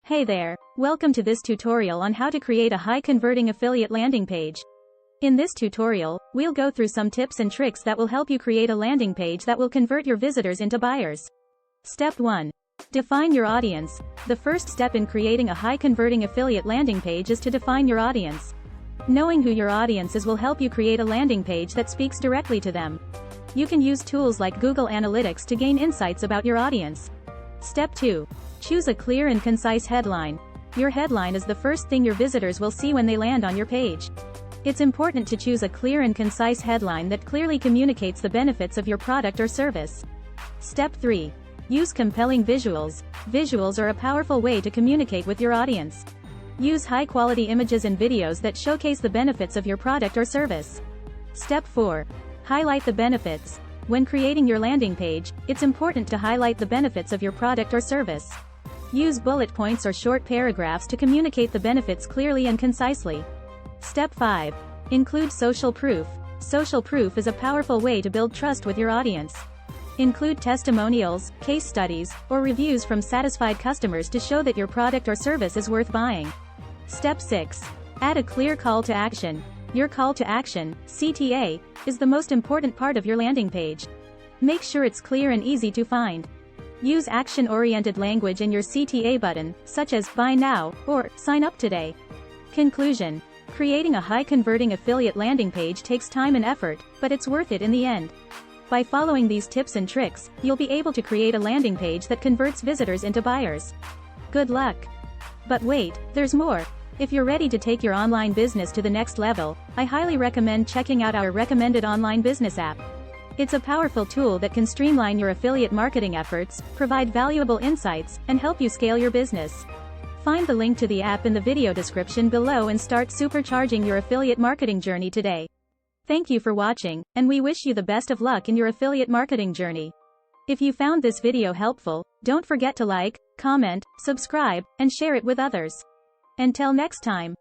Hey there, welcome to this tutorial on how to create a high-converting affiliate landing page. In this tutorial, we'll go through some tips and tricks that will help you create a landing page that will convert your visitors into buyers. Step 1. Define your audience. The first step in creating a high-converting affiliate landing page is to define your audience. Knowing who your audience is will help you create a landing page that speaks directly to them. You can use tools like Google Analytics to gain insights about your audience. Step 2. Choose a clear and concise headline. Your headline is the first thing your visitors will see when they land on your page. It's important to choose a clear and concise headline that clearly communicates the benefits of your product or service. Step 3. Use compelling visuals. Visuals are a powerful way to communicate with your audience. Use high-quality images and videos that showcase the benefits of your product or service. Step 4. Highlight the benefits. When creating your landing page, it's important to highlight the benefits of your product or service. Use bullet points or short paragraphs to communicate the benefits clearly and concisely. Step 5. Include social proof. Social proof is a powerful way to build trust with your audience. Include testimonials, case studies, or reviews from satisfied customers to show that your product or service is worth buying. Step 6. Add a clear call to action. Your call to action, CTA, is the most important part of your landing page. Make sure it's clear and easy to find. Use action-oriented language in your CTA button, such as Buy Now or Sign Up Today. Conclusion. Creating a high-converting affiliate landing page takes time and effort, but it's worth it in the end. By following these tips and tricks, you'll be able to create a landing page that converts visitors into buyers. Good luck! But wait, there's more. If you're ready to take your online business to the next level, I highly recommend checking out our recommended online business app. It's a powerful tool that can streamline your affiliate marketing efforts, provide valuable insights, and help you scale your business. Find the link to the app in the video description below and start supercharging your affiliate marketing journey today. Thank you for watching, and we wish you the best of luck in your affiliate marketing journey. If you found this video helpful, don't forget to like, comment, subscribe, and share it with others. Until next time.